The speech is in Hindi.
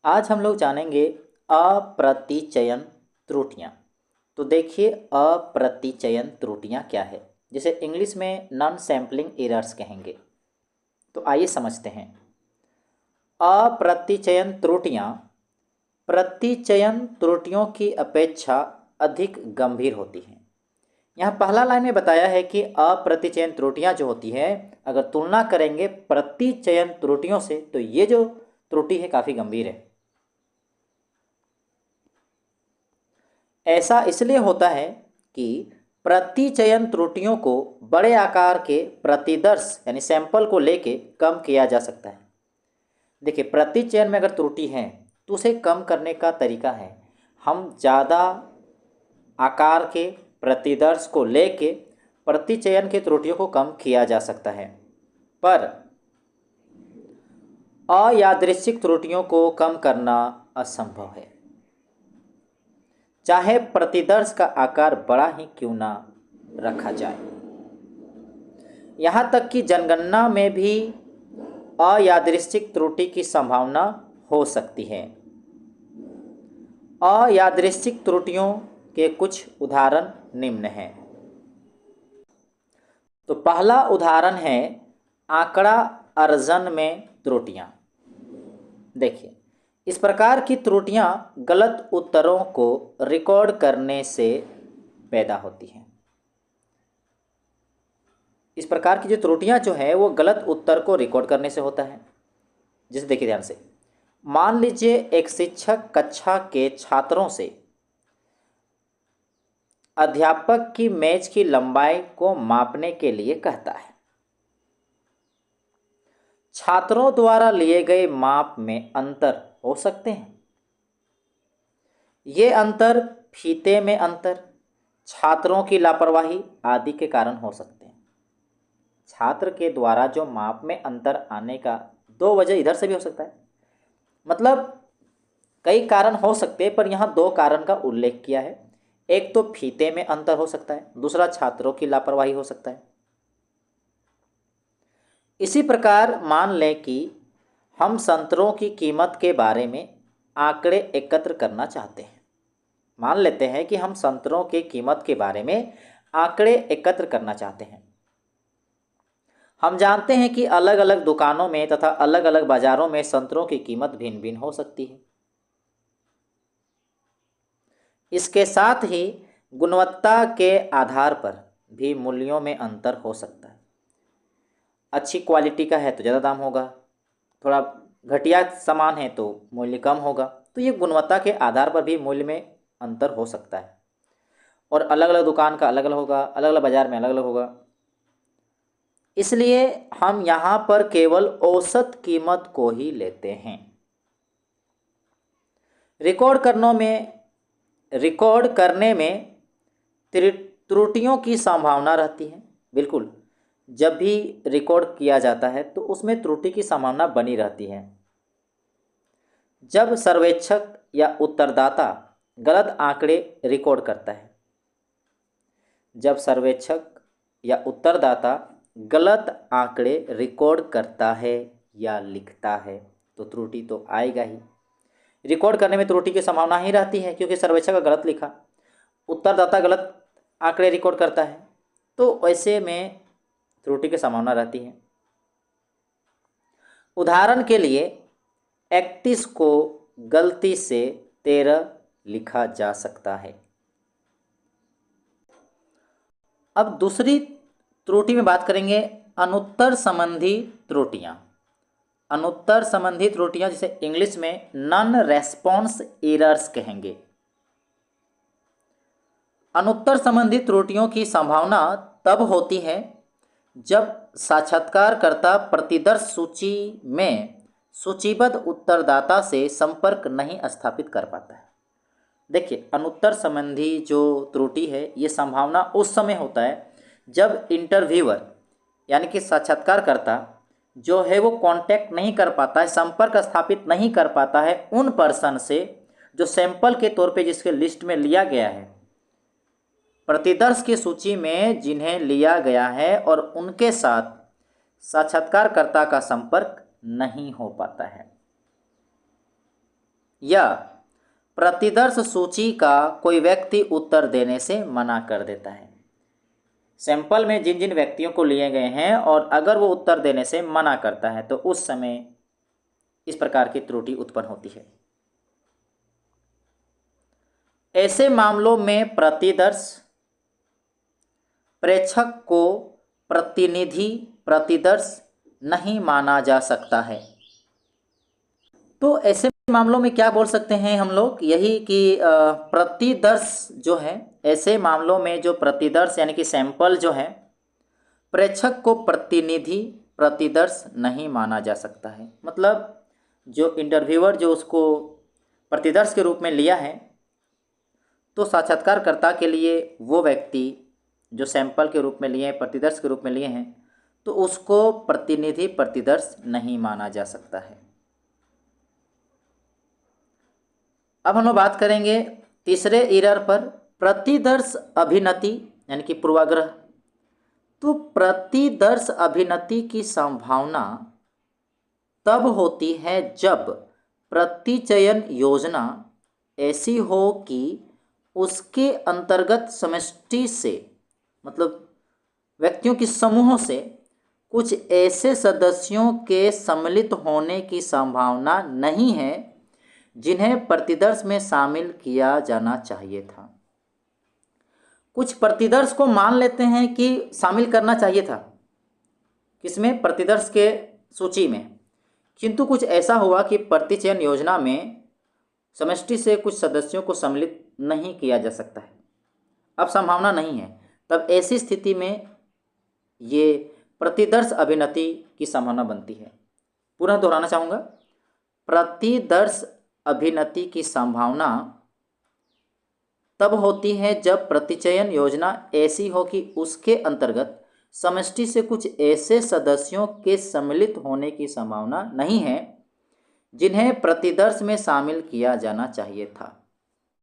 आज हम लोग जानेंगे अप्रतिचयन त्रुटियां। तो देखिए अप्रतिचयन त्रुटियां क्या है, जिसे इंग्लिश में नॉन सैम्पलिंग एरर्स कहेंगे। तो आइए समझते हैं। अप्रतिचयन त्रुटियां प्रतिचयन त्रुटियों की अपेक्षा अधिक गंभीर होती हैं। यहाँ पहला लाइन में बताया है कि अप्रतिचयन त्रुटियां जो होती है, अगर तुलना करेंगे प्रतिचयन त्रुटियों से तो ये जो त्रुटि है काफ़ी गंभीर है। ऐसा इसलिए होता है कि प्रतिचयन त्रुटियों को बड़े आकार के प्रतिदर्श यानी सैंपल को लेके कम किया जा सकता है। देखिए, प्रतिचयन में अगर त्रुटि है तो उसे कम करने का तरीका है, हम ज़्यादा आकार के प्रतिदर्श को लेके प्रतिचयन की त्रुटियों को कम किया जा सकता है। पर अयादृच्छिक त्रुटियों को कम करना असंभव है, चाहे प्रतिदर्श का आकार बड़ा ही क्यों ना रखा जाए। यहाँ तक कि जनगणना में भी अयादृच्छिक त्रुटि की संभावना हो सकती है। अयादृच्छिक त्रुटियों के कुछ उदाहरण निम्न हैं। तो पहला उदाहरण है आंकड़ा अर्जन में त्रुटियां। देखिए, इस प्रकार की त्रुटियां गलत उत्तरों को रिकॉर्ड करने से पैदा होती हैं। इस प्रकार की जो त्रुटियां जो है वो गलत उत्तर को रिकॉर्ड करने से होता है। जैसे देखिए ध्यान से, मान लीजिए एक शिक्षक कक्षा के छात्रों से अध्यापक की मेज की लंबाई को मापने के लिए कहता है। छात्रों द्वारा लिए गए माप में अंतर हो सकते हैं। ये अंतर फीते में अंतर, छात्रों की लापरवाही आदि के कारण हो सकते हैं। छात्र के द्वारा जो माप में अंतर आने का दो वजह इधर से भी हो सकता है, मतलब कई कारण हो सकते हैं, पर यहाँ दो कारण का उल्लेख किया है। एक तो फीते में अंतर हो सकता है, दूसरा छात्रों की लापरवाही हो सकता है। इसी प्रकार मान लें कि हम संतरों की कीमत के बारे में आंकड़े एकत्र करना चाहते हैं। मान लेते हैं कि हम संतरों की कीमत के बारे में आंकड़े एकत्र करना चाहते हैं। हम जानते हैं कि अलग अलग दुकानों में तथा अलग अलग बाजारों में संतरों की कीमत भिन्न भिन्न हो सकती है। इसके साथ ही गुणवत्ता के आधार पर भी मूल्यों में अंतर हो सकता है। अच्छी क्वालिटी का है तो ज़्यादा दाम होगा, थोड़ा घटिया सामान है तो मूल्य कम होगा। तो ये गुणवत्ता के आधार पर भी मूल्य में अंतर हो सकता है, और अलग अलग दुकान का अलग अलग होगा, अलग अलग बाज़ार में अलग अलग होगा। इसलिए हम यहाँ पर केवल औसत कीमत को ही लेते हैं। रिकॉर्ड करने में त्रुटियों की संभावना रहती है। बिल्कुल, जब भी रिकॉर्ड किया जाता है तो उसमें त्रुटि की संभावना बनी रहती है। जब सर्वेक्षक या उत्तरदाता गलत आंकड़े रिकॉर्ड करता है, जब सर्वेक्षक या उत्तरदाता गलत आंकड़े रिकॉर्ड करता है या लिखता है तो त्रुटि तो आएगा ही। रिकॉर्ड करने में त्रुटि की संभावना ही रहती है, क्योंकि सर्वेक्षक गलत लिखा, उत्तरदाता गलत आंकड़े रिकॉर्ड करता है, तो ऐसे में त्रुटि की संभावना रहती है। उदाहरण के लिए 31 को गलती से 13 लिखा जा सकता है। अब दूसरी त्रुटि में बात करेंगे अनुत्तर संबंधी त्रुटियां। अनुत्तर संबंधी त्रुटियां जिसे इंग्लिश में नॉन रेस्पॉन्स एरर्स कहेंगे। अनुत्तर संबंधी त्रुटियों की संभावना तब होती है जब साक्षात्कारकर्ता प्रतिदर्श सूची में सूचीबद्ध उत्तरदाता से संपर्क नहीं स्थापित कर पाता है। देखिए, अनुत्तर संबंधी जो त्रुटि है ये संभावना उस समय होता है जब इंटरव्यूअर यानी कि साक्षात्कारकर्ता जो है वो कांटेक्ट नहीं कर पाता है, संपर्क स्थापित नहीं कर पाता है उन पर्सन से जो सैंपल के तौर पे जिसके लिस्ट में लिया गया है, प्रतिदर्श की सूची में जिन्हें लिया गया है, और उनके साथ साक्षात्कारकर्ता का संपर्क नहीं हो पाता है। या प्रतिदर्श सूची का कोई व्यक्ति उत्तर देने से मना कर देता है। सैंपल में जिन जिन व्यक्तियों को लिए गए हैं और अगर वो उत्तर देने से मना करता है तो उस समय इस प्रकार की त्रुटि उत्पन्न होती है। ऐसे मामलों में प्रतिदर्श प्रेक्षक को प्रतिनिधि प्रतिदर्श नहीं माना जा सकता है। तो ऐसे मामलों में क्या बोल सकते हैं हम लोग, यही कि प्रतिदर्श जो है, ऐसे मामलों में जो प्रतिदर्श यानी कि सैंपल जो है प्रेक्षक को प्रतिनिधि प्रतिदर्श नहीं माना जा सकता है। मतलब जो इंटरव्यूअर जो उसको प्रतिदर्श के रूप में लिया है तो साक्षात्कारकर्ता के लिए वो व्यक्ति जो सैंपल के रूप में लिए हैं, प्रतिदर्श के रूप में लिए हैं, तो उसको प्रतिनिधि प्रतिदर्श नहीं माना जा सकता है। अब हम लोग बात करेंगे तीसरे एरर पर, प्रतिदर्श अभिनति यानी कि पूर्वाग्रह। तो प्रतिदर्श अभिनति की संभावना तब होती है जब प्रतिचयन योजना ऐसी हो कि उसके अंतर्गत समष्टि से, मतलब व्यक्तियों के समूहों से कुछ ऐसे सदस्यों के सम्मिलित होने की संभावना नहीं है जिन्हें प्रतिदर्श में शामिल किया जाना चाहिए था। कुछ प्रतिदर्श को मान लेते हैं कि शामिल करना चाहिए था, किसमें, प्रतिदर्श के सूची में, किंतु कुछ ऐसा हुआ कि प्रतिचयन योजना में समष्टि से कुछ सदस्यों को सम्मिलित नहीं किया जा सकता है, अब संभावना नहीं है। तब ऐसी स्थिति में ये प्रतिदर्श अभिनति की संभावना बनती है। पुनः दोहराना चाहूँगा, प्रतिदर्श अभिनति की संभावना तब होती है जब प्रतिचयन योजना ऐसी हो कि उसके अंतर्गत समष्टि से कुछ ऐसे सदस्यों के सम्मिलित होने की संभावना नहीं है जिन्हें प्रतिदर्श में शामिल किया जाना चाहिए था।